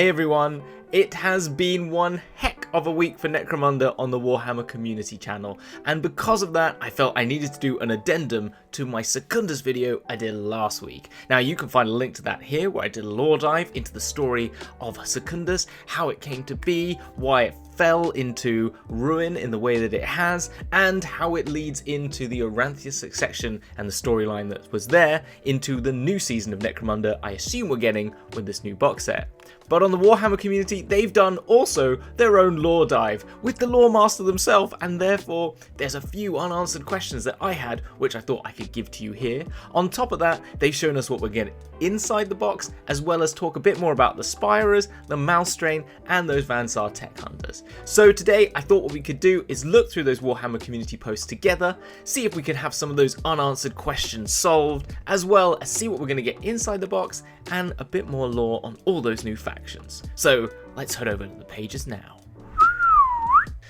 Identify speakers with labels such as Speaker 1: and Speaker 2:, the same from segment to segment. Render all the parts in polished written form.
Speaker 1: Hey everyone, it has been one heck of a week for Necromunda on the Warhammer Community channel, and because of that I felt I needed to do an addendum to my Secundus video I did last week. Now you can find a link to that here, where I did a lore dive into the story of Secundus, how it came to be, why it fell into ruin in the way that it has, and how it leads into the Oranthia succession and the storyline that was there into the new season of Necromunda I assume we're getting with this new box set. But on the Warhammer Community, they've done also their own lore dive with the lore master themselves, and therefore there's a few unanswered questions that I had which I thought I could give to you here. On top of that, they've shown us what we're getting inside the box, as well as talk a bit more about the Spirers, the Malstrain, and those Vansar tech hunters. So today I thought what we could do is look through those Warhammer Community posts together, see if we could have some of those unanswered questions solved, as well as see what we're going to get inside the box and a bit more lore on all those new factions. So let's head over to the pages now.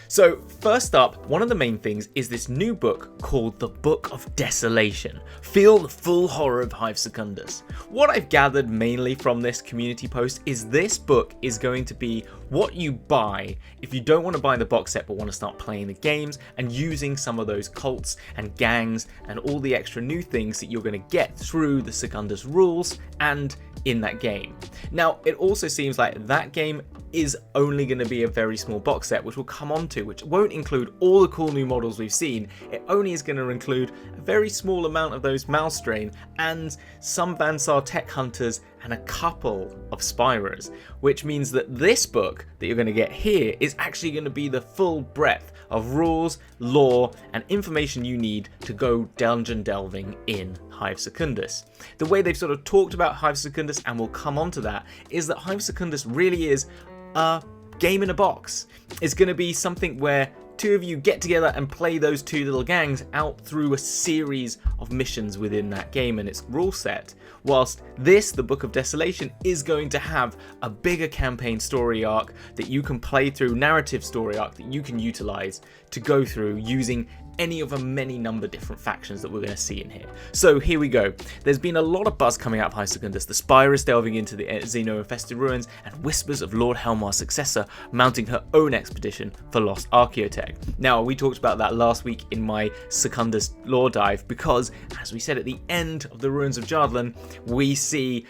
Speaker 1: So first up, one of the main things is this new book called the Book of Desolation. Feel the full horror of Hive Secundus. What I've gathered mainly from this community post is this book is going to be what you buy if you don't want to buy the box set but want to start playing the games and using some of those cults and gangs and all the extra new things that you're going to get through the Secundus rules and in that game. Now it also seems like that game is only going to be a very small box set, which we'll come on to, which won't include all the cool new models we've seen. It only is going to include a very small amount of those Malstrain and some Vansar tech hunters and a couple of Spirers, which means that this book that you're going to get here is actually going to be the full breadth of rules, lore, and information you need to go dungeon delving in Hive Secundus. The way they've sort of talked about Hive Secundus, and we'll come on to that, is that Hive Secundus really is a game in a box. It's going to be something where two of you get together and play those two little gangs out through a series of missions within that game and its rule set. Whilst this, the Book of Desolation, is going to have a bigger campaign story arc that you can play through, narrative story arc that you can utilize to go through using any of the many number different factions that we're going to see in here. So here we go. There's been a lot of buzz coming out of Hive Secundus, the Spirers delving into the Xeno-infested ruins, and whispers of Lord Helmar's successor mounting her own expedition for lost Archaeotech. Now, we talked about that last week in my Secundus lore dive because, as we said at the end of the Ruins of Jardlan, we see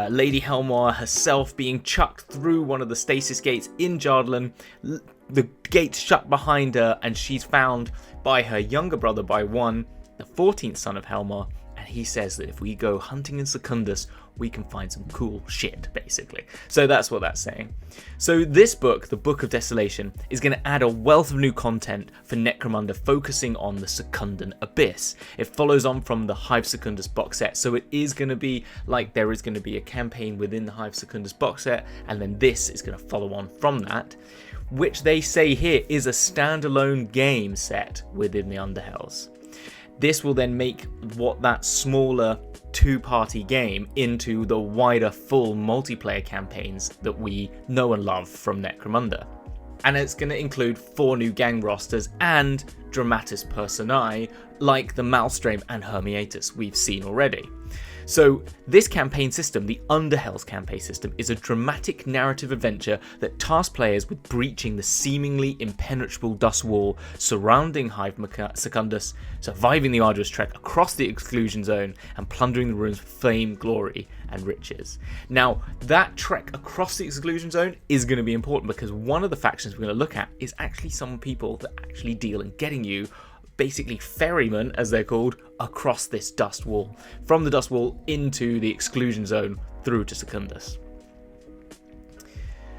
Speaker 1: Lady Helmar herself being chucked through one of the stasis gates in Jardlan. The gates shut behind her, and she's found by her younger brother, by one, the 14th son of Helmar, and he says that if we go hunting in Secundus, we can find some cool shit, basically. So that's what that's saying. So this book, the Book of Desolation, is going to add a wealth of new content for Necromunda, focusing on the Secundan Abyss. It follows on from the Hive Secundus box set, so it is going to be like there is going to be a campaign within the Hive Secundus box set, and then this is going to follow on from that, which they say here is a standalone game set within the Underhells. This will then make what that smaller two-party game into the wider full multiplayer campaigns that we know and love from Necromunda. And it's going to include 4 new gang rosters and dramatis personae like the Malstrain and Hermiatus we've seen already. So this campaign system, the Underhells campaign system, is a dramatic narrative adventure that tasks players with breaching the seemingly impenetrable dust wall surrounding Hive Secundus, surviving the arduous trek across the exclusion zone, and plundering the ruins for fame, glory, and riches. Now, that trek across the exclusion zone is going to be important because one of the factions we're going to look at is actually some people that actually deal in getting you, basically ferrymen as they're called, across this dust wall, from the dust wall into the exclusion zone through to Secundus.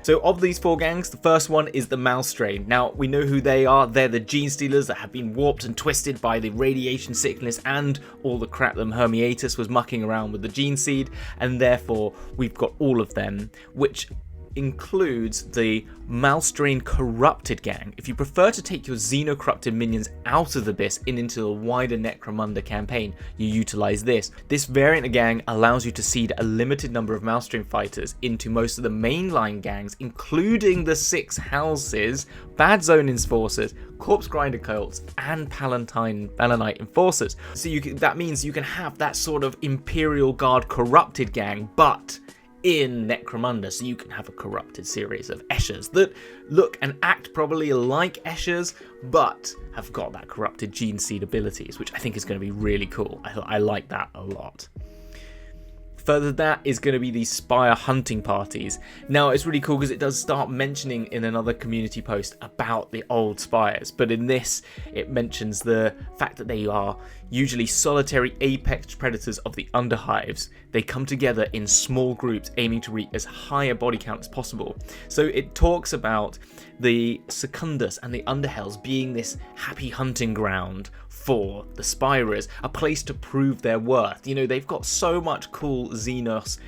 Speaker 1: So of these 4 gangs, the first one is the Malstrain. Now, we know who they are. They're the gene stealers that have been warped and twisted by the radiation sickness and all the crap that Hermiatus was mucking around with the gene seed, and therefore we've got all of them, which includes the Malstrain Corrupted gang. If you prefer to take your Xeno-corrupted minions out of the Abyss and into the wider Necromunda campaign, you utilize this. This variant of gang allows you to seed a limited number of Malstrain fighters into most of the mainline gangs, including the 6 houses, Bad Zone Enforcers, Corpse Grinder Cults, and Palanite Enforcers. So that means you can have that sort of Imperial Guard Corrupted gang, but in Necromunda, so you can have a corrupted series of Eschers that look and act probably like Eschers, but have got that corrupted gene seed abilities, which I think is going to be really cool. I like that a lot. Further than that is going to be these Spire hunting parties. Now, it's really cool because it does start mentioning in another community post about the old Spires, but in this, it mentions the fact that they are usually solitary apex predators of the underhives. They come together in small groups aiming to reach as high a body count as possible. So it talks about the Secundus and the Underhells being this happy hunting ground for the Spirers, a place to prove their worth. You know, they've got so much cool Xenos,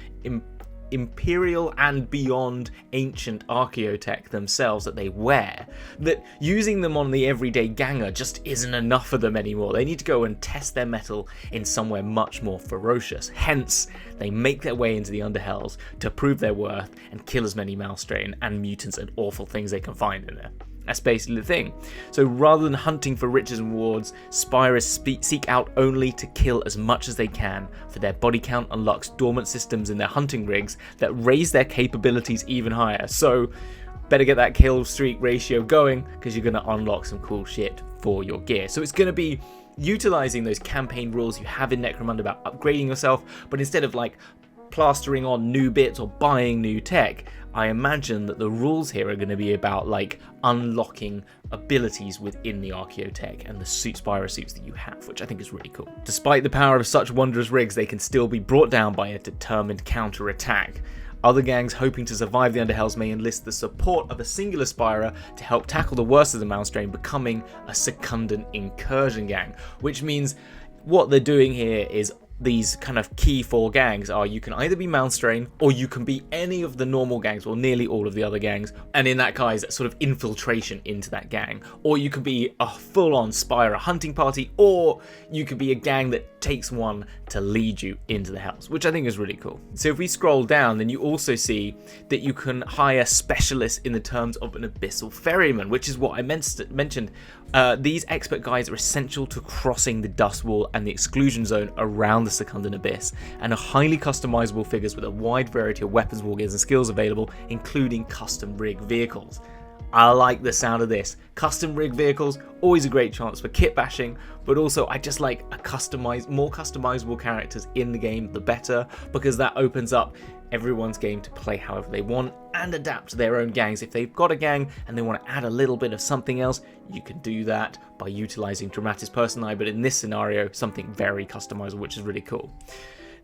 Speaker 1: Imperial and beyond ancient archaeotech themselves that they wear, that using them on the everyday ganger just isn't enough for them anymore. They need to go and test their mettle in somewhere much more ferocious. Hence, they make their way into the Underhells to prove their worth and kill as many Malstrain and mutants and awful things they can find in there. That's basically the thing. So rather than hunting for riches and rewards, Spirers seek out only to kill as much as they can, for their body count unlocks dormant systems in their hunting rigs that raise their capabilities even higher. So better get that kill streak ratio going, because you're going to unlock some cool shit for your gear. So it's going to be utilizing those campaign rules you have in Necromunda about upgrading yourself, but instead of like plastering on new bits or buying new tech, I imagine that the rules here are going to be about like unlocking abilities within the archaeotech and the Spire suits that you have, which I think is really cool. Despite the power of such wondrous rigs, they can still be brought down by a determined counter-attack. Other gangs hoping to survive the Underhells may enlist the support of a singular Spirer to help tackle the worst of the Malstrain, becoming a secundant incursion gang, which means what they're doing here is these kind of key 4 gangs are you can either be Malstrain or you can be any of the normal gangs, or nearly all of the other gangs, and in that case, sort of infiltration into that gang. Or you could be a full-on Spire hunting party, or you could be a gang that takes one to lead you into the Hells, which I think is really cool. So if we scroll down, then you also see that you can hire specialists in the terms of an Abyssal Ferryman, which is what I mentioned. These expert guides are essential to crossing the dust wall and the exclusion zone around the Secundant Abyss, and are highly customizable figures with a wide variety of weapons, war gears and skills available, including custom rig vehicles. I like the sound of this. Custom rig vehicles, always a great chance for kit bashing, but also I just like more customizable characters in the game, the better, because that opens up everyone's game to play however they want and adapt to their own gangs. If they've got a gang and they want to add a little bit of something else, you can do that by utilizing Dramatis Personae, but in this scenario, something very customizable, which is really cool.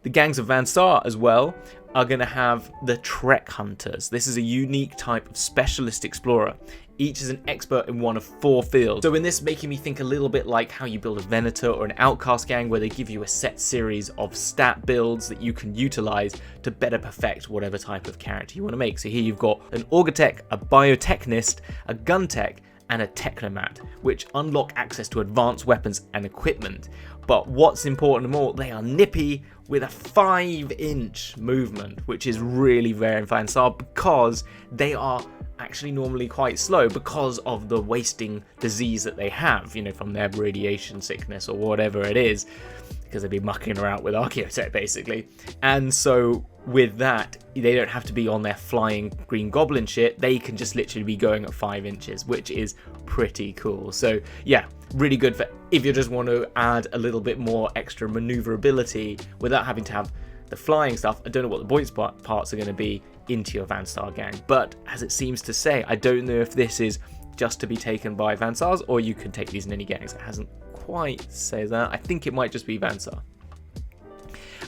Speaker 1: The gangs of Van Star as well are going to have the Trek Hunters. This is a unique type of specialist explorer. Each is an expert in one of 4 fields. So in this, making me think a little bit like how you build a Venator or an Outcast gang, where they give you a set series of stat builds that you can utilize to better perfect whatever type of character you want to make. So here you've got an Augurtech, a Biotechnist, a Guntech, and a Technomat, which unlock access to advanced weapons and equipment. But what's important of all, they are nippy with a 5-inch movement, which is really rare in Van Star because they are actually normally quite slow because of the wasting disease that they have, you know, from their radiation sickness or whatever it is, because they've been mucking around with Archaeotech basically. And so with that, they don't have to be on their flying Green Goblin shit. They can just literally be going at 5 inches, which is pretty cool. So yeah, really good for if you just want to add a little bit more extra maneuverability without having to have the flying stuff. I don't know what the buoyant parts are going to be into your Van Star gang, but as it seems to say, I don't know if this is just to be taken by Van Stars or you can take these in any gangs. It hasn't quite say that. I think it might just be Van Star.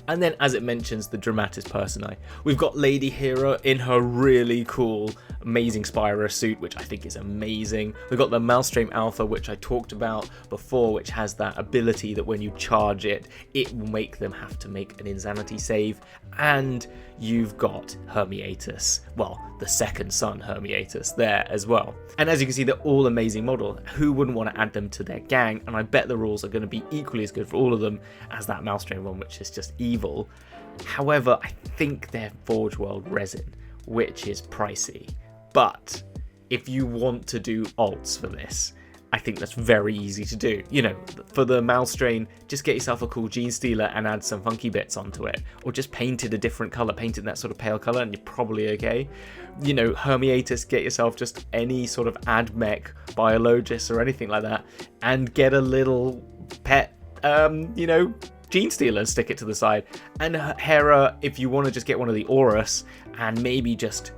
Speaker 1: And then, as it mentions, the Dramatis Personae. We've got Lady Hera in her really cool, amazing Spyro suit, which I think is amazing. We've got the Maelstrom Alpha, which I talked about before, which has that ability that when you charge it, it will make them have to make an insanity save. And you've got Hermiatus, well, the second son Hermiatus there as well. And as you can see, they're all amazing models. Who wouldn't want to add them to their gang? And I bet the rules are going to be equally as good for all of them as that Maelstrom one, which is just evil. However, I think they're Forge World resin, which is pricey. But if you want to do alts for this, I think that's very easy to do. You know, for the Malstrain, just get yourself a cool Gene Stealer and add some funky bits onto it. Or just paint it a different colour, paint it in that sort of pale colour and you're probably okay. You know, Hermiatus, get yourself just any sort of AdMech, Biologist or anything like that, and get a little pet, you know, Gene Stealer, stick it to the side. And Hera, if you want to just get one of the Aurus and maybe just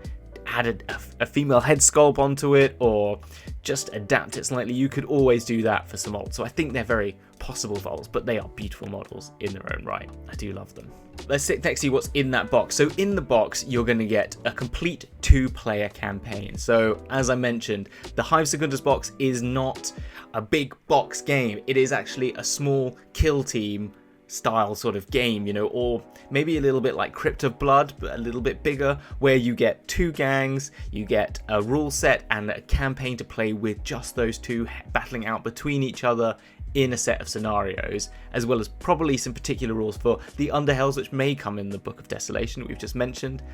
Speaker 1: add a female head sculpt onto it or just adapt it slightly, you could always do that for some molds. So I think they're very possible molds, but they are beautiful models in their own right. I do love them. Let's see what's in that box. So in the box, you're going to get a complete 2-player campaign. So as I mentioned, the Hive Secundus box is not a big box game. It is actually a small kill team style sort of game, you know, or maybe a little bit like Crypt of Blood, but a little bit bigger, where you get 2 gangs, you get a rule set and a campaign to play with just those 2 battling out between each other in a set of scenarios, as well as probably some particular rules for the Underhells, which may come in the Book of Desolation that we've just mentioned.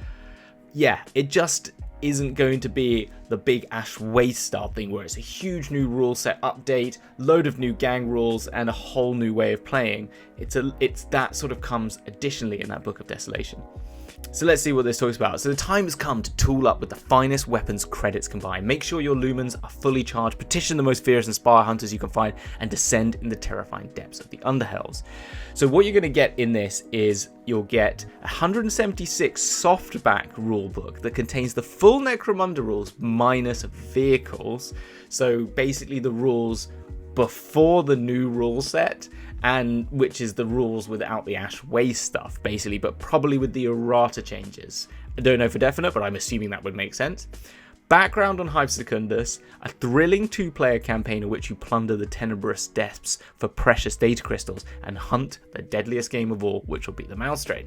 Speaker 1: Yeah, it just isn't going to be the big Ash Waste style thing where it's a huge new rule set update, load of new gang rules, and a whole new way of playing. It's that sort of comes additionally in that Book of Desolation. So let's see what this talks about. So the time has come to tool up with the finest weapons credits combined. Make sure your lumens are fully charged, petition the most fierce and spire hunters you can find, and descend in the terrifying depths of the Underhells. So what you're going to get in this is you'll get 176 softback rulebook that contains the full Necromunda rules minus vehicles. So basically the rules before the new rule set, and which is the rules without the Ash Waste stuff, basically, but probably with the errata changes. I don't know for definite, but I'm assuming that would make sense. Background on Hive Secundus, a thrilling 2-player campaign in which you plunder the tenebrous depths for precious data crystals and hunt the deadliest game of all, which will be the Malstrain.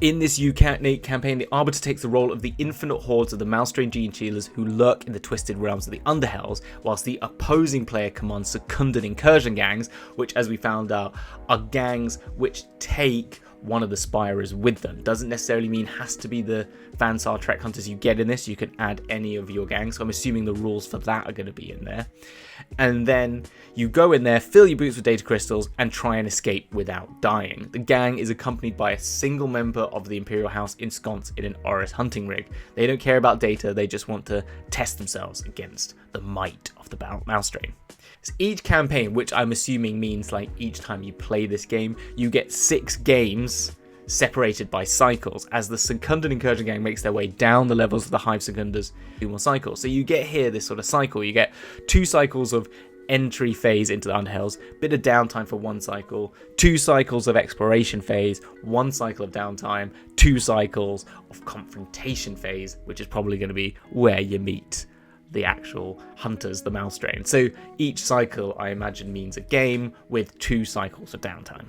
Speaker 1: In this unique campaign, the Arbiter takes the role of the infinite hordes of the Malstrain Gene Stealers who lurk in the twisted realms of the Underhells, whilst the opposing player commands Secundan incursion gangs, which, as we found out, are gangs which take one of the Spirers with them. Doesn't necessarily mean has to be the Fansar Trek Hunters you get in this. You can add any of your gangs. So I'm assuming the rules for that are going to be in there. And then you go in there, fill your boots with data crystals, and try and escape without dying. The gang is accompanied by a single member of the Imperial House ensconced in an Oris hunting rig. They don't care about data, they just want to test themselves against the might of the Malstrain. So each campaign, which I'm assuming means like each time you play this game, you get 6 games separated by cycles as the Secundan Incursion Gang makes their way down the levels of the Hive Secundus 2 more cycles. So you get here this sort of cycle. You get 2 cycles of entry phase into the Underhells, bit of downtime for 1 cycle, 2 cycles of exploration phase, 1 cycle of downtime, 2 cycles of confrontation phase, which is probably going to be where you meet the actual hunters, the Malstrain. So each cycle, I imagine, means a game with 2 cycles of downtime.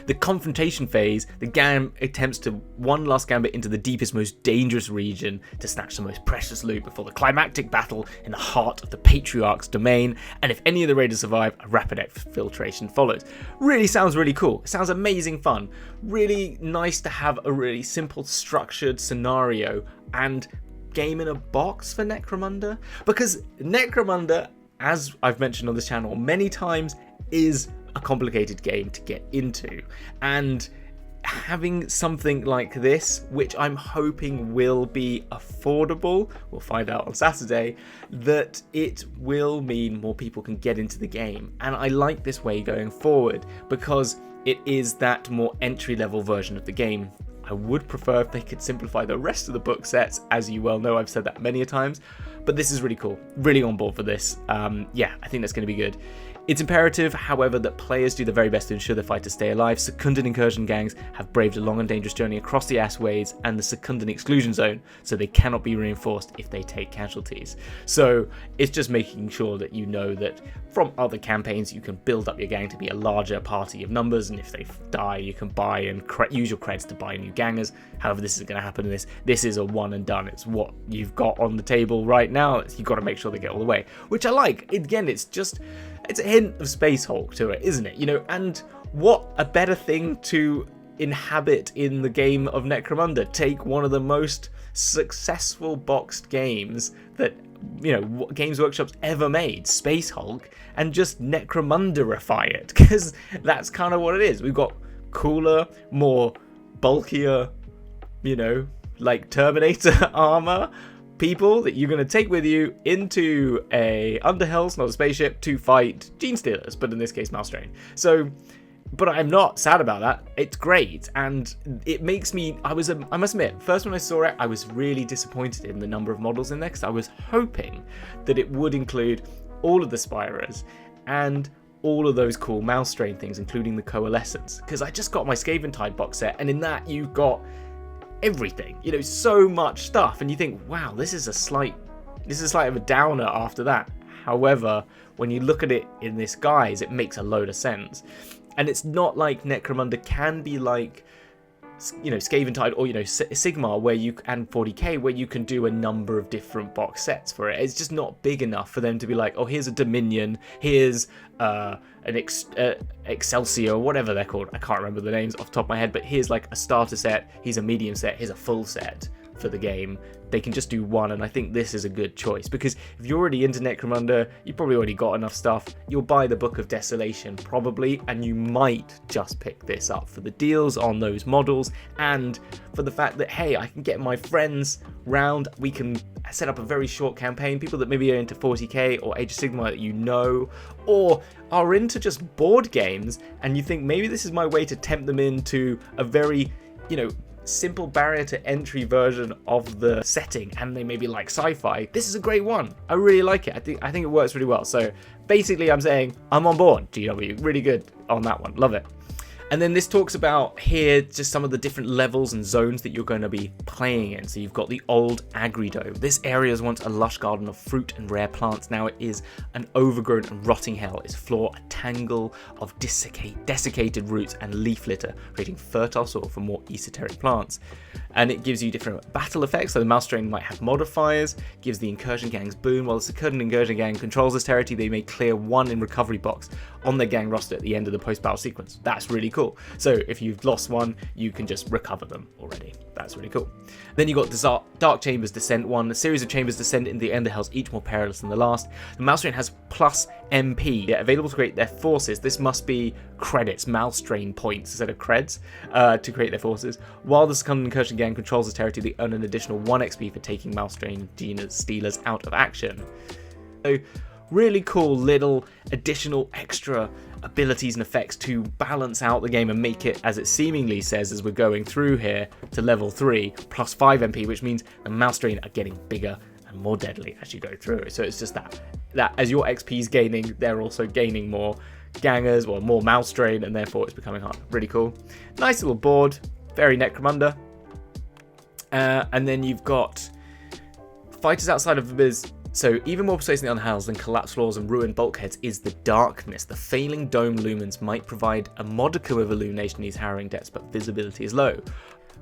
Speaker 1: The confrontation phase, the gang attempts to one last gambit into the deepest, most dangerous region to snatch the most precious loot before the climactic battle in the heart of the Patriarch's domain, and if any of the raiders survive, a rapid exfiltration follows. Really sounds really cool. It sounds amazing fun. Really nice to have a really simple, structured scenario and game in a box for Necromunda, because Necromunda, as I've mentioned on this channel many times, is a complicated game to get into, and having something like this, which I'm hoping will be affordable, we'll find out on Saturday, that it will mean more people can get into the game. And I like this way going forward because it is that more entry-level version of the game. I would prefer if they could simplify the rest of the book sets, as you well know, I've said that many a times, but this is really cool. Really on board for this. Yeah, I think that's going to be good. It's imperative, however, that players do their very best to ensure the fighters stay alive. Secundan incursion gangs have braved a long and dangerous journey across the Ash-Waves and the Secundan exclusion zone, so they cannot be reinforced if they take casualties. So it's just making sure that you know that from other campaigns you can build up your gang to be a larger party of numbers, and if they die you can buy and use your creds to buy new gangers. However, this isn't going to happen in this. This is a one and done. It's what you've got on the table right now. You've got to make sure they get all the way, which I like. Again, it's a hint of Space Hulk to it, isn't it? You know, and what a better thing to inhabit in the game of Necromunda. Take one of the most successful boxed games that Games Workshop's ever made, Space Hulk, and just Necromunda-ify it, because that's kind of what it is. We've got cooler, more bulkier, like Terminator armor people that you're going to take with you into a Underhells, not a spaceship, to fight Gene Stealers, but in this case Malstrain. But I'm not sad about that. It's great, and it makes me... I must admit, first when I saw it, I was really disappointed in the number of models in there, because I was hoping that it would include all of the Spirers and all of those cool Malstrain things, including the Coalescence, because I just got my Scaventide box set, and in that you've got everything, so much stuff, and you think, wow, this is a slight of a downer after that. However, when you look at it in this guise, it makes a load of sense. And it's not like Necromunda can be like, Scaventide or, Sigmar, and 40k, where you can do a number of different box sets for it. It's just not big enough for them to be like, oh, here's a Dominion, here's an Excelsior, whatever they're called. I can't remember the names off the top of my head, but here's like a starter set, here's a medium set, here's a full set for the game. They can just do one, and I think this is a good choice, because if you're already into Necromunda, you've probably already got enough stuff. You'll buy the Book of Desolation probably, and you might just pick this up for the deals on those models, and for the fact that, hey, I can get my friends round, we can set up a very short campaign, people that maybe are into 40k or Age of Sigmar that or are into just board games, and you think maybe this is my way to tempt them into a very, simple barrier to entry version of the setting, and they maybe like sci-fi. This is a great one. I really like it. I think it works really well. So basically I'm saying I'm on board. GW, really good on that one. Love it. And then this talks about here just some of the different levels and zones that you're going to be playing in. So you've got the old Agri-Dome. This area was once a lush garden of fruit and rare plants. Now it is an overgrown and rotting hell. Its floor a tangle of desiccated roots and leaf litter, creating fertile soil for more esoteric plants. And it gives you different battle effects. So the Malstrain might have modifiers, gives the Incursion Gang's boon. While the Secundant Incursion Gang controls this territory, they may clear 1 in recovery box on their gang roster at the end of the post-battle sequence. That's really cool. So if you've lost one, you can just recover them already. That's really cool. Then you got the Dark Chambers Descent one. A series of chambers descend into the Underhells, each more perilous than the last. The Malstrain has plus MP available to create their forces. This must be credits, Malstrain points instead of creds, to create their forces. While the Secundant Incursion Gang controls the territory, they earn an additional 1 XP for taking Malstrain Stealers out of action. So really cool little additional extra abilities and effects to balance out the game and make it, as it seemingly says as we're going through here, to level 3 plus 5 MP, which means the Malstrain are getting bigger and more deadly as you go through. So it's just that as your XP is gaining, they're also gaining more gangers or more Malstrain, and therefore it's becoming harder. Really cool. Nice little board, very Necromunda. And then you've got fighters outside of Abyss. So even more persuasive than Unhells than collapsed floors and ruined bulkheads is the darkness. The failing dome lumens might provide a modicum of illumination in these harrowing depths, but visibility is low.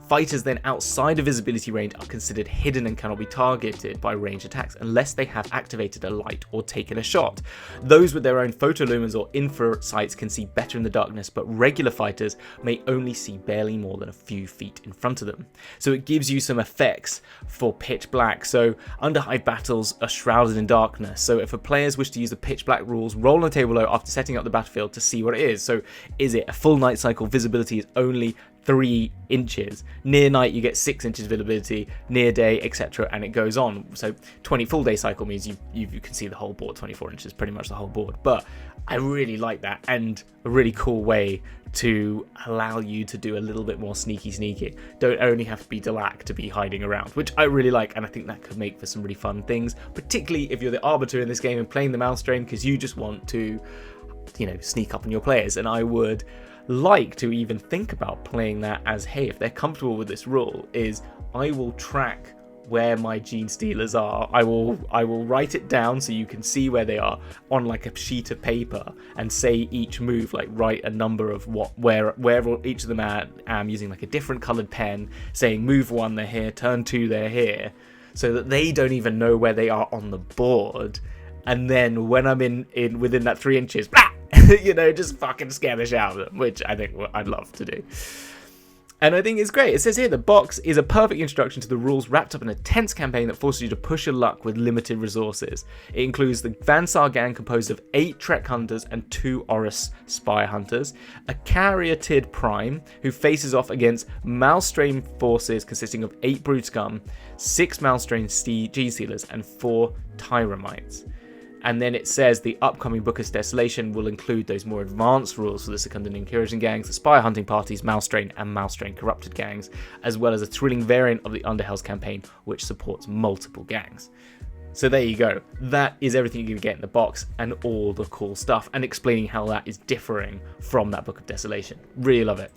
Speaker 1: Fighters then outside of visibility range are considered hidden and cannot be targeted by ranged attacks unless they have activated a light or taken a shot. Those with their own photolumens or infrared sights can see better in the darkness, but regular fighters may only see barely more than a few feet in front of them. So it gives you some effects for pitch black. So Underhive battles are shrouded in darkness. So if a players wish to use the pitch black rules, roll on a table below after setting up the battlefield to see what it is. So is it a full night cycle? Visibility is only 3 inches. Near night you get 6 inches visibility, near day, etc., and it goes on. So 20 full day cycle means you can see the whole board. 24 inches, pretty much the whole board. But I really like that, and a really cool way to allow you to do a little bit more sneaky. Don't only have to be Delac to be hiding around, which I really like, and I think that could make for some really fun things, particularly if you're the Arbiter in this game and playing the Malstrain, because you just want to, sneak up on your players. And I would like to even think about playing that as, hey, if they're comfortable with this rule, is I will track where my Gene Stealers are. I will write it down so you can see where they are on like a sheet of paper, and say each move, like write a number of where each of them are. I'm using like a different colored pen, saying move 1 they're here, turn 2 they're here, so that they don't even know where they are on the board. And then when I'm in within that 3 inches, blah! Just fucking scare the shit out of them, which I think I'd love to do. And I think it's great. It says here the box is a perfect introduction to the rules wrapped up in a tense campaign that forces you to push your luck with limited resources. It includes the Vansar gang composed of 8 Trek hunters and 2 Oris spy hunters, a Caryatid Prime who faces off against Malstrain forces consisting of 8 Brood Scum, 6 Malstrain Gene Stealers, and 4 Tyramites. And then it says the upcoming Book of Desolation will include those more advanced rules for the Secundan Incursion gangs, the spy hunting parties, Malstrain and Malstrain corrupted gangs, as well as a thrilling variant of the Underhells campaign, which supports multiple gangs. So there you go. That is everything you can get in the box and all the cool stuff, and explaining how that is differing from that Book of Desolation. Really love it.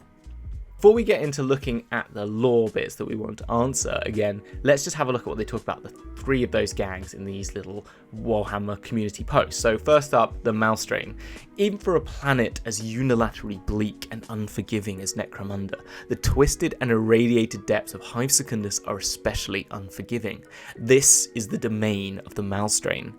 Speaker 1: Before we get into looking at the lore bits that we want to answer again, let's just have a look at what they talk about the 3 of those gangs in these little Warhammer community posts. So first up, the Malstrain. Even for a planet as unilaterally bleak and unforgiving as Necromunda, the twisted and irradiated depths of Hive Secundus are especially unforgiving. This is the domain of the Malstrain.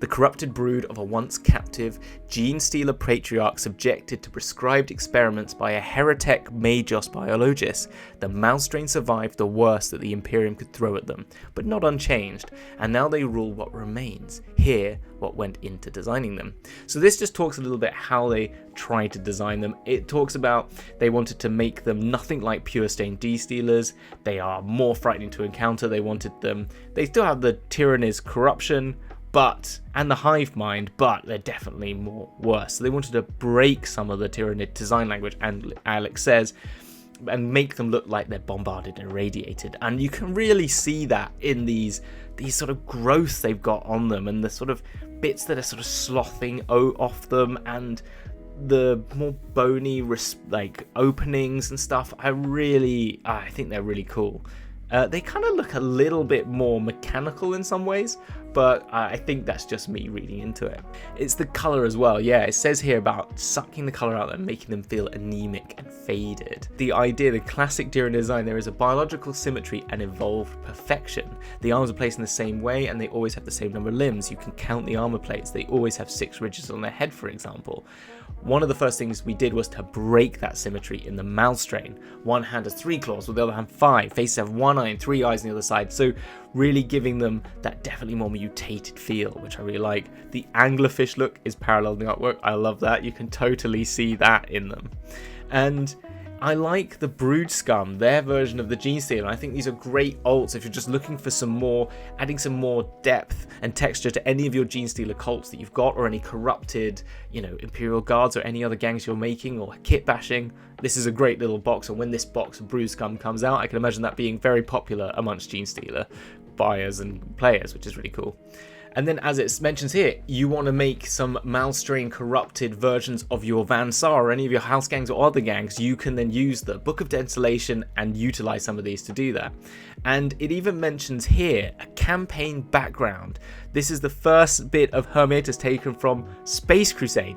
Speaker 1: The corrupted brood of a once captive, gene stealer patriarch subjected to prescribed experiments by a heretic Magos biologist, the Malstrain survived the worst that the Imperium could throw at them, but not unchanged, and now they rule what remains. Here, what went into designing them. So this just talks a little bit how they tried to design them. It talks about they wanted to make them nothing like pure stained D-Stealers. They are more frightening to encounter. They still have the Tyrannid's corruption, and the hive mind, but they're definitely more worse. So they wanted to break some of the Tyrannid design language, and Alex says, and make them look like they're bombarded and irradiated. And you can really see that in these sort of growths they've got on them, and the sort of bits that are sort of slothing off them, and the more bony openings and stuff. I think they're really cool. They kind of look a little bit more mechanical in some ways, but I think that's just me reading into it. It's the colour as well. Yeah, it says here about sucking the colour out and making them feel anemic and faded. The classic Tyrannid design, there is a biological symmetry and evolved perfection. The arms are placed in the same way, and they always have the same number of limbs. You can count the armour plates. They always have 6 ridges on their head, for example. One of the first things we did was to break that symmetry in the Malstrain. One hand has 3 claws, with the other hand 5. Faces have 1 eye and 3 eyes on the other side. So really giving them that definitely more mutated feel, which I really like. The anglerfish look is parallel in the artwork. I love that. You can totally see that in them. And I like the Brood Scum, their version of the Gene Stealer. I think these are great alts if you're just looking for adding some more depth and texture to any of your Gene Stealer cults that you've got, or any corrupted, Imperial Guards or any other gangs you're making, or kit bashing. This is a great little box, and when this box of Brood Scum comes out, I can imagine that being very popular amongst Gene Stealer buyers and players, which is really cool. And then, as it mentions here, you want to make some Malstrain corrupted versions of your Vansar or any of your house gangs or other gangs. You can then use the Book of Desolation and utilize some of these to do that. And it even mentions here a campaign background. This is the first bit of Hermiatus taken from Space Crusade,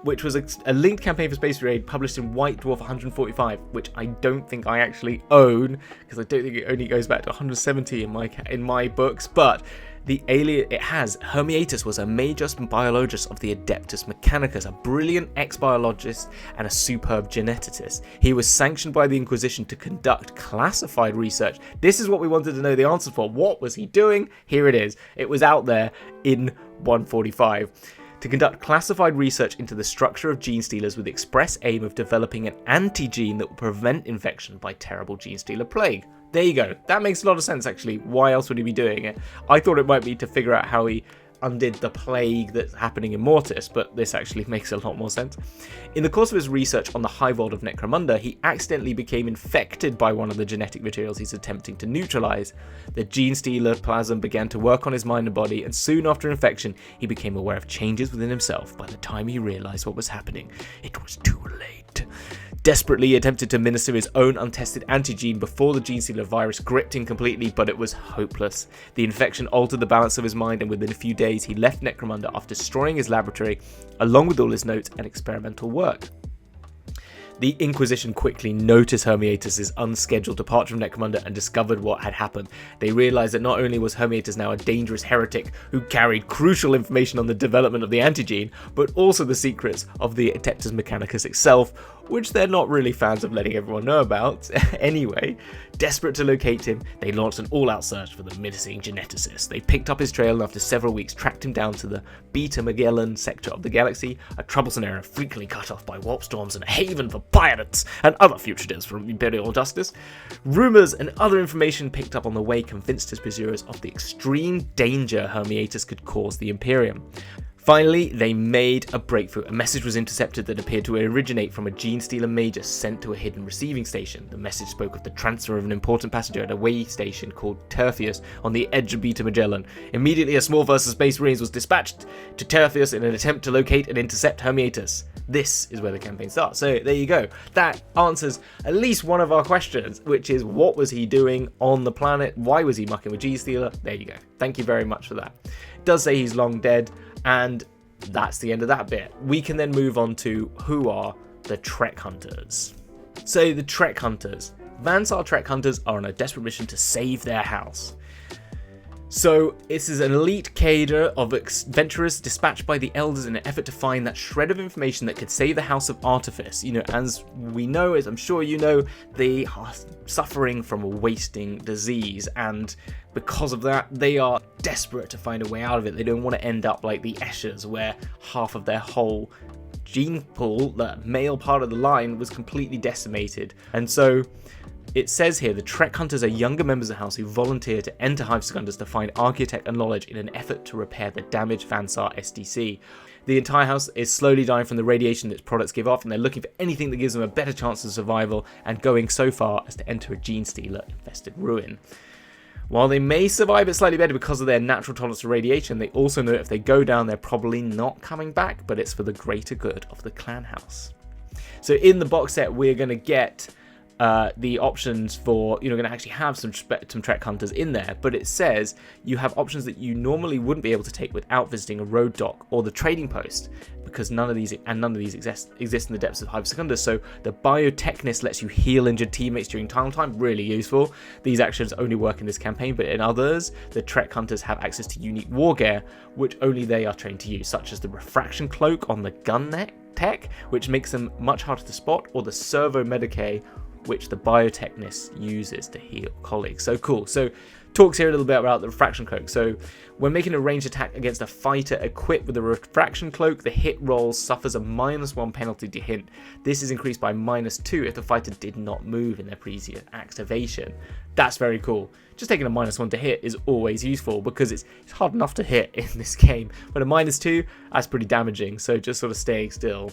Speaker 1: which was a linked campaign for Space Crusade published in White Dwarf 145, which I don't think I actually own, because I don't think it only goes back to 170 in my books, but it has Hermiatus was a Magos biologist of the Adeptus Mechanicus, a brilliant ex-biologist and a superb geneticist. He was sanctioned by the Inquisition to conduct classified research. This is what we wanted to know the answer for. What was he doing? Here it is. It was out there in 145. To conduct classified research into the structure of gene stealers with the express aim of developing an anti-gene that will prevent infection by terrible gene stealer plague. There you go. That makes a lot of sense, actually. Why else would he be doing it? I thought it might be to figure out how he undid the plague that's happening in Mortis, but this actually makes a lot more sense. In the course of his research on the hive world of Necromunda, he accidentally became infected by one of the genetic materials he's attempting to neutralize. The gene stealer plasm began to work on his mind and body, and soon after infection, he became aware of changes within himself. By the time he realized what was happening, it was too late. Desperately, he attempted to administer his own untested antigene before the gene stealer virus gripped him completely, but it was hopeless. The infection altered the balance of his mind, and within a few days he left Necromunda after destroying his laboratory, along with all his notes and experimental work. The Inquisition quickly noticed Hermiatus' unscheduled departure from Necromunda and discovered what had happened. They realized that not only was Hermiatus now a dangerous heretic who carried crucial information on the development of the antigene, but also the secrets of the Adeptus Mechanicus itself, which they're not really fans of letting everyone know about. Anyway, desperate to locate him, they launched an all-out search for the missing geneticist. They picked up his trail and after several weeks tracked him down to the Beta Magellan sector of the galaxy, a troublesome area frequently cut off by warp storms and a haven for pirates and other fugitives from Imperial justice. Rumours and other information picked up on the way convinced his pursuers of the extreme danger Hermiatus could cause the Imperium. Finally, they made a breakthrough. A message was intercepted that appeared to originate from a Gene Stealer Major sent to a hidden receiving station. The message spoke of the transfer of an important passenger at a way station called Tertius on the edge of Beta Magellan. Immediately, a small force of Space Marines was dispatched to Tertius in an attempt to locate and intercept Hermiatus. This is where the campaign starts. So there you go. That answers at least one of our questions, which is what was he doing on the planet? Why was he mucking with Gene Stealer? There you go. Thank you very much for that. It does say he's long dead. And that's the end of that bit. We can then move on to who are the Trek Hunters. So the Trek Hunters. Vansar Trek Hunters are on a desperate mission to save their house. So this is an elite cadre of adventurers dispatched by the Elders in an effort to find that shred of information that could save the House of Artifice. You know, as we know, as I'm sure you know, they are suffering from a wasting disease, and because of that, they are desperate to find a way out of it. They don't want to end up like the Eschers, where half of their whole gene pool, the male part of the line, was completely decimated. And so it says here, the Trek Hunters are younger members of the house who volunteer to enter Hive Secundus to find archaeotech and knowledge in an effort to repair the damaged Vansar SDC. The entire house is slowly dying from the radiation that its products give off, and they're looking for anything that gives them a better chance of survival, and going so far as to enter a Gene Stealer infested ruin. While they may survive it slightly better because of their natural tolerance to radiation, they also know that if they go down, they're probably not coming back, but it's for the greater good of the clan house. So in the box set, we're going to get the options for, going to actually have some Trek Hunters in there, but it says you have options that you normally wouldn't be able to take without visiting a road dock or the trading post, because none of these exist in the depths of Hive Secundus. So the Biotechnist lets you heal injured teammates during time, really useful. These actions only work in this campaign, but in others, the Trek Hunters have access to unique war gear, which only they are trained to use, such as the Refraction Cloak on the gun tech, which makes them much harder to spot, or the Servo Medicae, which the Biotechnist uses to heal colleagues. So cool. So talks here a little bit about the Refraction Cloak. So when making a ranged attack against a fighter equipped with the Refraction Cloak, the hit roll suffers a -1 penalty to hit. This is increased by -2 if the fighter did not move in their previous activation. That's very cool. Just taking a -1 to hit is always useful, because it's hard enough to hit in this game, but a -2, that's pretty damaging. So just sort of staying still,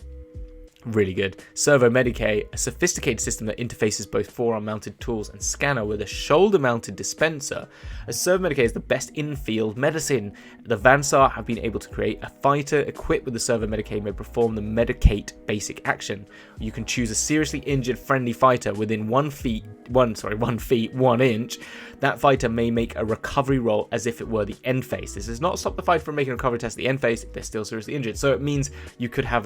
Speaker 1: really good. Servo Medicae, a sophisticated system that interfaces both forearm-mounted tools and scanner with a shoulder-mounted dispenser. A Servo Medicae is the best in-field medicine. The Vansar have been able to create a fighter equipped with the Servo Medicae may perform the Medicate basic action. You can choose a seriously injured friendly fighter within 1 feet, 1 inch. That fighter may make a recovery roll as if it were the end phase. This does not stop the fighter from making a recovery test at the end phase if they're still seriously injured. So it means you could have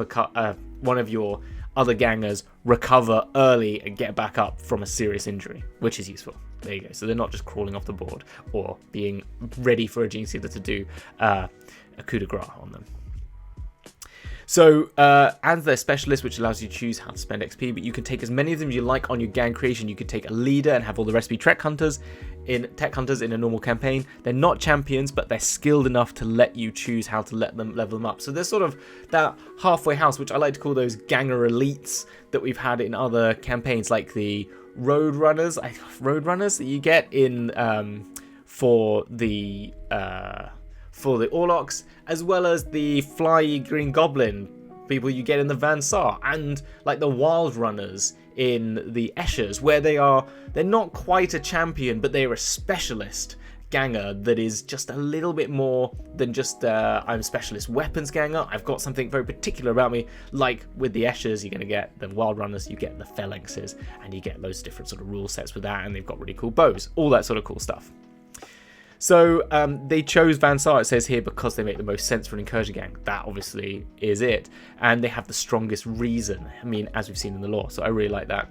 Speaker 1: one of your other gangers recover early and get back up from a serious injury, which is useful. There you go. So they're not just crawling off the board or being ready for a Gene Stealer to do a coup de grace on them. So, and they're specialists, which allows you to choose how to spend XP, but you can take as many of them as you like on your gang creation. You could take a leader and have all the rest be Tech Hunters in a normal campaign. They're not champions, but they're skilled enough to let you choose how to let them level them up. So there's sort of that halfway house, which I like to call those ganger elites that we've had in other campaigns, like the Roadrunners that you get in for the Orlocks, as well as the Fly Green Goblin people you get in the Vansar, and like the Wild Runners in the Eschers, where they're not quite a champion, but they're a specialist ganger that is just a little bit more than just I'm a specialist weapons ganger. I've got something very particular about me. Like with the Eschers, you're going to get the Wild Runners, you get the Phalanxes, and you get those different sort of rule sets with that, and they've got really cool bows, all that sort of cool stuff. So they chose Vansar, it says here, because they make the most sense for an incursion gang. That obviously is it. And they have the strongest reason, as we've seen in the lore. So I really like that.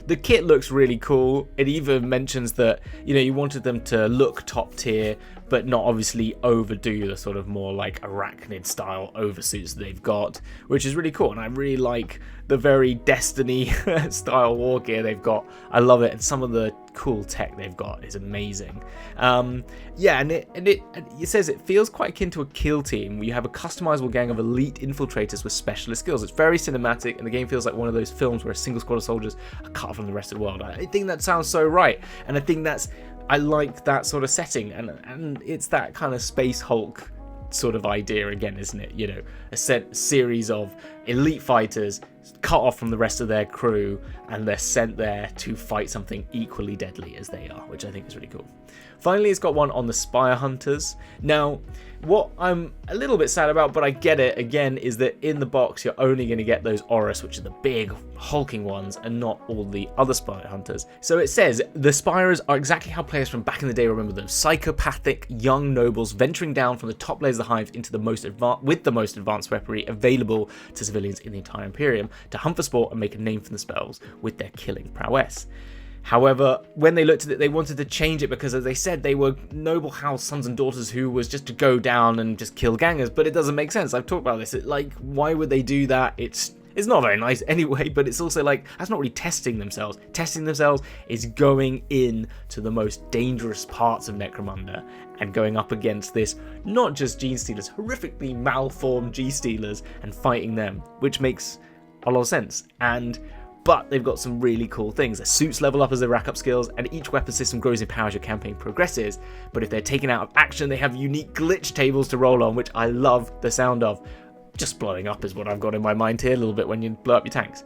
Speaker 1: The kit looks really cool. It even mentions that, you know, you wanted them to look top tier, but not obviously overdo the sort of more like arachnid style oversuits they've got, which is really cool. And I really like the very Destiny style war gear they've got. I love it, and some of the cool tech they've got is amazing. Yeah, and it says it feels quite akin to a kill team where you have a customizable gang of elite infiltrators with specialist skills. It's very cinematic, and the game feels like one of those films where a single squad of soldiers are cut off from the rest of the world. I think that sounds so right, and I think I like that sort of setting, and it's that kind of Space Hulk sort of idea again, isn't it? You know, a series of elite fighters cut off from the rest of their crew, and they're sent there to fight something equally deadly as they are, which I think is really cool. Finally, it's got one on the Spire Hunters. Now, what I'm a little bit sad about, but I get it again, is that in the box you're only going to get those Oris, which are the big hulking ones, and not all the other Spire Hunters. So it says the Spires are exactly how players from back in the day remember them: psychopathic young nobles venturing down from the top layers of the hive into the most advanced weaponry available to civilians in the entire Imperium to hunt for sport and make a name for themselves with their killing prowess. However, when they looked at it, they wanted to change it because, as they said, they were noble house sons and daughters who was just to go down and just kill gangers. But it doesn't make sense. I've talked about this. Why would they do that? It's not very nice anyway, but it's also like, that's not really testing themselves. Testing themselves is going in to the most dangerous parts of Necromunda and going up against this, not just Gene Stealers, horrifically malformed G-Stealers, and fighting them, which makes a lot of sense. But they've got some really cool things. Their suits level up as they rack up skills, and each weapon system grows in power as your campaign progresses. But if they're taken out of action, they have unique glitch tables to roll on, which I love the sound of. Just blowing up is what I've got in my mind here a little bit when you blow up your tanks.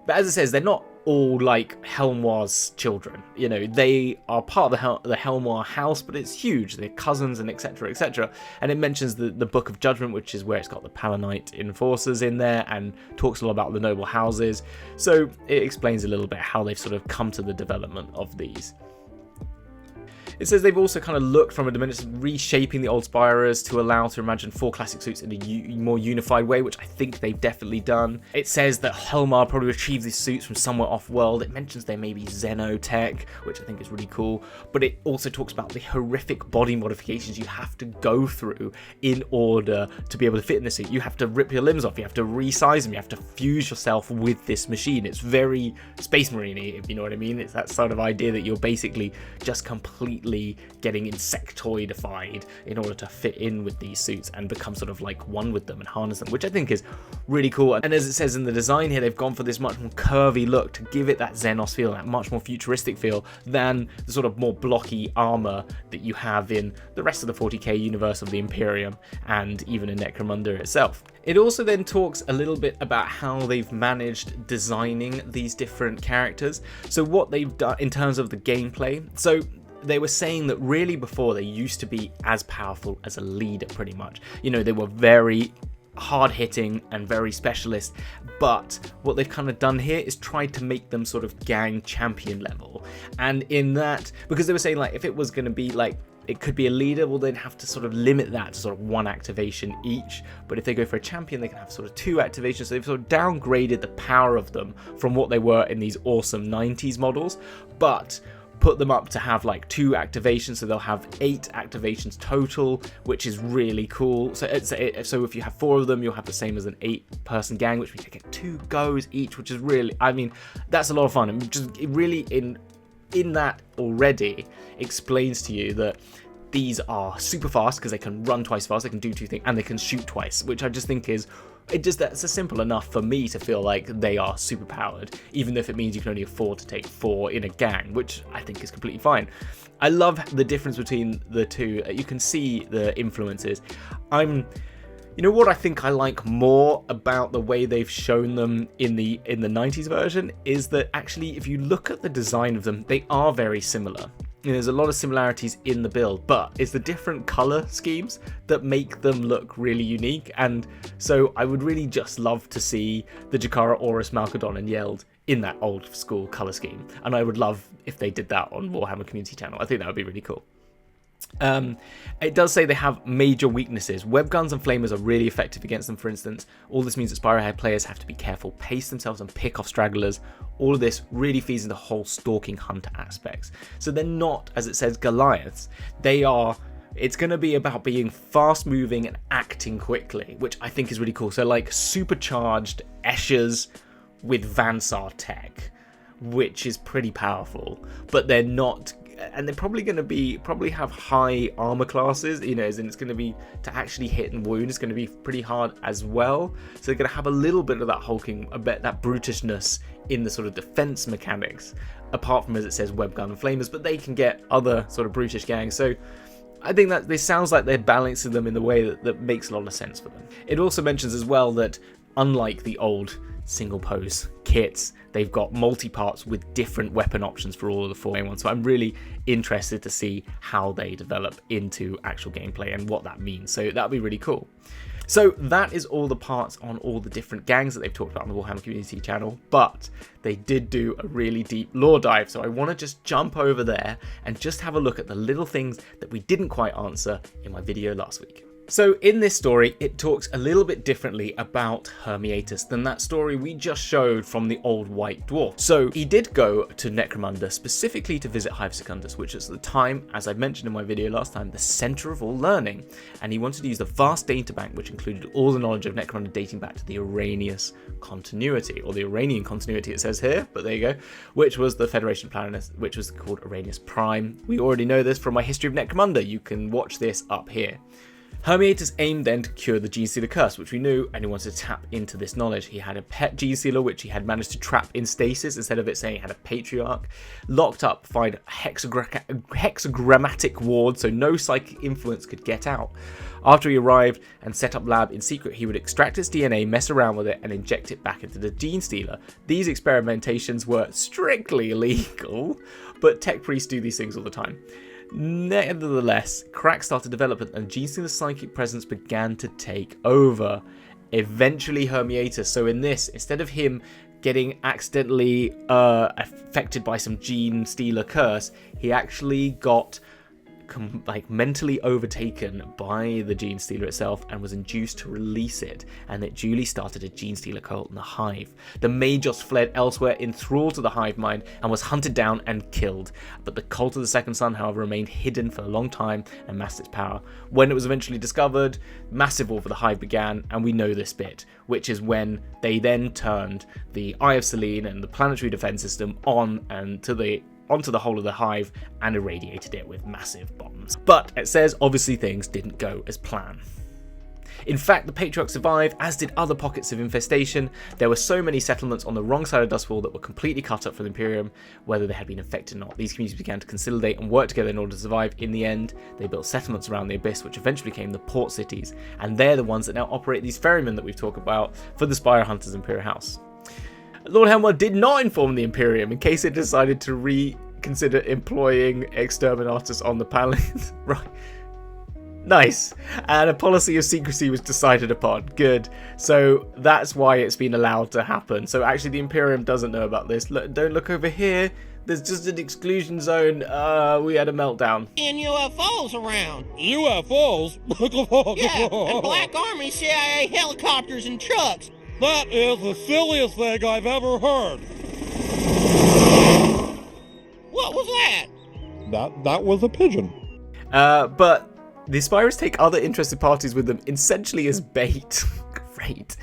Speaker 1: But as it says, they're not all like Helmwar's children. You know, they are part of the Helmwar house, but it's huge. They're cousins and etc, etc. And it mentions the Book of Judgment, which is where it's got the Palanite enforcers in there, and talks a lot about the noble houses. So it explains a little bit how they've sort of come to the development of these. It says they've also kind of looked from a dimension, reshaping the old Spirers to allow to imagine 4 classic suits in a more unified way, which I think they've definitely done. It says that Helmar probably retrieved these suits from somewhere off-world. It mentions there may be xenotech, which I think is really cool, but it also talks about the horrific body modifications you have to go through in order to be able to fit in the suit. You have to rip your limbs off, you have to resize them, you have to fuse yourself with this machine. It's very Space Marine-y, if you know what I mean. It's that sort of idea that you're basically just completely getting insectoidified in order to fit in with these suits and become sort of like one with them and harness them, which I think is really cool. And as it says in the design here, they've gone for this much more curvy look to give it that Xenos feel, that much more futuristic feel than the sort of more blocky armor that you have in the rest of the 40k universe of the Imperium and even in Necromunda itself. It also then talks a little bit about how they've managed designing these different characters. So what they've done in terms of the gameplay. So they were saying that really before they used to be as powerful as a leader pretty much. You know, they were very hard hitting and very specialist, but what they've kind of done here is tried to make them sort of gang champion level. And in that, because they were saying like if it was going to be like it could be a leader, well they'd have to sort of limit that to sort of 1 activation each, but if they go for a champion they can have sort of 2 activations. So they've sort of downgraded the power of them from what they were in these awesome 90s models, but put them up to have like 2 activations, so they'll have 8 activations total, which is really cool. So if you have 4 of them, you'll have the same as an 8-person gang, which means they get 2 goes each, which is really, I mean, that's a lot of fun. And just it really in that already explains to you that these are super fast because they can run twice fast, they can do 2 things, and they can shoot twice, which I just think is that's simple enough for me to feel like they are super powered, even if it means you can only afford to take 4 in a gang, which I think is completely fine. I love the difference between the two. You can see the influences. You know what I think I like more about the way they've shown them in the 90s version is that actually if you look at the design of them, they are very similar. You know, there's a lot of similarities in the build, but it's the different color schemes that make them look really unique. And so I would really just love to see the Jakara, Horus, Malkadon and Yeld in that old school color scheme. And I would love if they did that on Warhammer Community channel. I think that would be really cool. It does say they have major weaknesses. Web guns and flamers are really effective against them, for instance. All this means that Spyro players have to be careful, pace themselves and pick off stragglers. All of this really feeds into the whole stalking hunter aspects. So they're not, as it says, Goliaths. It's going to be about being fast moving and acting quickly, which I think is really cool. So like supercharged Eschers with Vansar tech, which is pretty powerful, but they're not. And they're probably going to have high armor classes, and it's going to be, to actually hit and wound, it's going to be pretty hard as well. So they're going to have a little bit of that hulking, that brutishness in the sort of defense mechanics, apart from, as it says, web gun and flamers, but they can get other sort of brutish gangs. So I think that this sounds like they're balancing them in the way that makes a lot of sense for them. It also mentions as well that unlike the old single pose kits, they've got multi-parts with different weapon options for all of the four main ones. So I'm really interested to see how they develop into actual gameplay and what that means. So that'll be really cool. So that is all the parts on all the different gangs that they've talked about on the Warhammer Community channel, but they did do a really deep lore dive. So I want to just jump over there and just have a look at the little things that we didn't quite answer in my video last week. So in this story, it talks a little bit differently about Hermiatus than that story we just showed from the old White Dwarf. So he did go to Necromunda specifically to visit Hive Secundus, which is at the time, as I mentioned in my video last time, the centre of all learning. And he wanted to use the vast databank, which included all the knowledge of Necromunda dating back to the Arrhenius continuity, or the Iranian continuity it says here, but there you go, which was the Federation planet, which was called Arrhenius Prime. We already know this from my history of Necromunda. You can watch this up here. Hermiatus aimed then to cure the Gene Stealer curse, which we knew, and he wanted to tap into this knowledge. He had a pet Gene Stealer, which he had managed to trap in stasis instead of it saying he had a Patriarch. Locked up, find hexagrammatic ward, so no psychic influence could get out. After he arrived and set up lab in secret, he would extract its DNA, mess around with it, and inject it back into the Gene Stealer. These experimentations were strictly illegal, but tech priests do these things all the time. Nevertheless, cracks started developing and Gene Stealer's psychic presence began to take over. Eventually Hermiatus, so in this, instead of him getting accidentally affected by some Gene Stealer curse, he actually got mentally overtaken by the Gene Stealer itself and was induced to release it, and it duly started a Gene Stealer cult in the Hive. The Magos fled elsewhere, enthralled to the Hive mind, and was hunted down and killed, but the cult of the Second Son, however, remained hidden for a long time and amassed its power. When it was eventually discovered, massive war for the Hive began, and we know this bit, which is when they then turned the Eye of Selene and the planetary defense system onto the whole of the Hive and irradiated it with massive bombs. But it says obviously things didn't go as planned. In fact, the Patriarch survived, as did other pockets of infestation. There were so many settlements on the wrong side of Dustfall that were completely cut up from the Imperium, whether they had been infected or not. These communities began to consolidate and work together in order to survive. In the end, they built settlements around the Abyss, which eventually became the port cities, and they're the ones that now operate these ferrymen that we've talked about for the Spire Hunters Imperial House. Lord Helmwell did not inform the Imperium in case it decided to reconsider employing exterminators on the planet. Right. Nice. And a policy of secrecy was decided upon. Good. So that's why it's been allowed to happen. So actually the Imperium doesn't know about this. Look, don't look over here. There's just an exclusion zone. We had a meltdown.
Speaker 2: And UFOs around.
Speaker 3: UFOs?
Speaker 2: Yeah, and Black Army CIA helicopters and trucks.
Speaker 3: That is the silliest thing I've ever heard.
Speaker 2: What was that?
Speaker 3: That was a pigeon.
Speaker 1: But the Spires take other interested parties with them, essentially as bait. Great.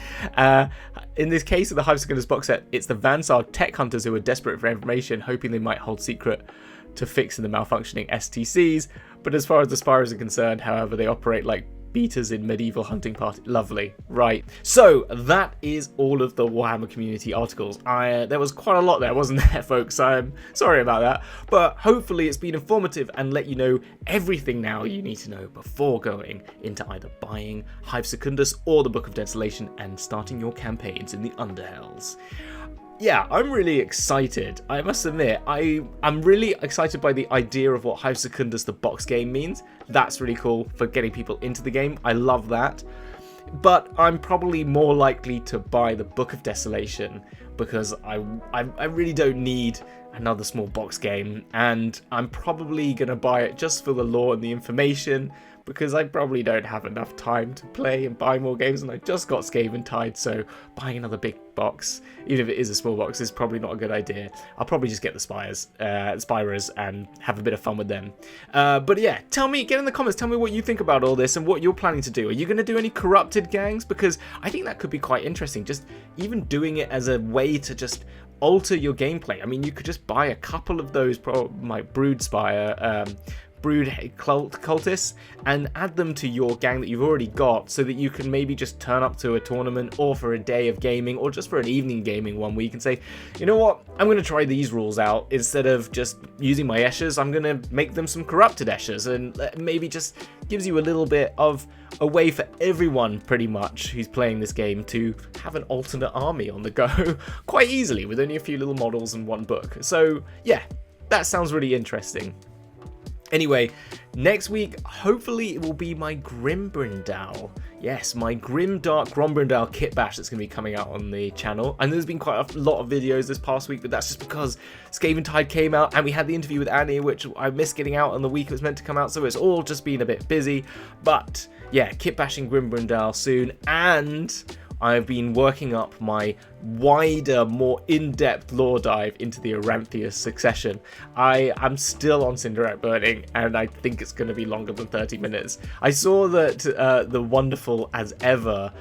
Speaker 1: In this case of the Hive Secundus box set, it's the Vansar tech hunters who are desperate for information, hoping they might hold secret to fixing the malfunctioning STCs. But as far as the Spires are concerned, however, they operate like beaters in medieval hunting party. Lovely. Right. So that is all of the Warhammer Community articles. There was quite a lot there, wasn't there, folks? I'm sorry about that. But hopefully it's been informative and let you know everything now you need to know before going into either buying Hive Secundus or the Book of Desolation and starting your campaigns in the Underhells. Yeah, I'm really excited. I must admit, I'm really excited by the idea of what Hive Secundus the box game means. That's really cool for getting people into the game. I love that. But I'm probably more likely to buy the Book of Desolation because I really don't need another small box game, and I'm probably going to buy it just for the lore and the information, because I probably don't have enough time to play and buy more games, and I just got Skaven Tide, so buying another big box, even if it is a small box, is probably not a good idea. I'll probably just get the Spirers and have a bit of fun with them. But yeah, get in the comments, tell me what you think about all this and what you're planning to do. Are you going to do any corrupted gangs? Because I think that could be quite interesting, just even doing it as a way to just alter your gameplay. I mean, you could just buy a couple of those brood cultists and add them to your gang that you've already got, so that you can maybe just turn up to a tournament or for a day of gaming or just for an evening gaming one week and say, you know what, I'm going to try these rules out. Instead of just using my Eschers, I'm going to make them some corrupted Eschers, and maybe just gives you a little bit of a way for everyone pretty much who's playing this game to have an alternate army on the go quite easily with only a few little models and one book. So yeah, that sounds really interesting. Anyway, next week, hopefully it will be my Grimbrindal. Yes, my Grimdark Grombrindal kit bash that's going to be coming out on the channel. And there's been quite a lot of videos this past week, but that's just because Skaven Tide came out and we had the interview with Annie, which I missed getting out on the week it was meant to come out, so it's all just been a bit busy. But yeah, kit bashing Grimbrindal soon, and I've been working up my wider, more in-depth lore dive into the Aranthius succession. I am still on Cinderat Burning, and I think it's going to be longer than 30 minutes. I saw that the wonderful, as ever,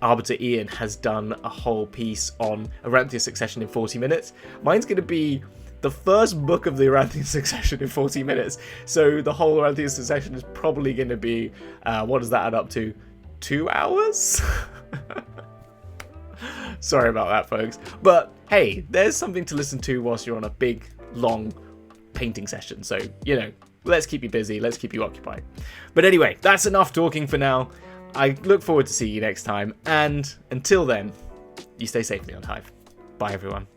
Speaker 1: Arbiter Ian has done a whole piece on Aranthius succession in 40 minutes. Mine's going to be the first book of the Aranthian succession in 40 minutes. So the whole Aranthian succession is probably going to be, what does that add up to? 2 hours? Sorry about that, folks. But hey, there's something to listen to whilst you're on a big, long painting session. So, you know, let's keep you busy. Let's keep you occupied. But anyway, that's enough talking for now. I look forward to seeing you next time. And until then, you stay safely on Hive. Bye, everyone.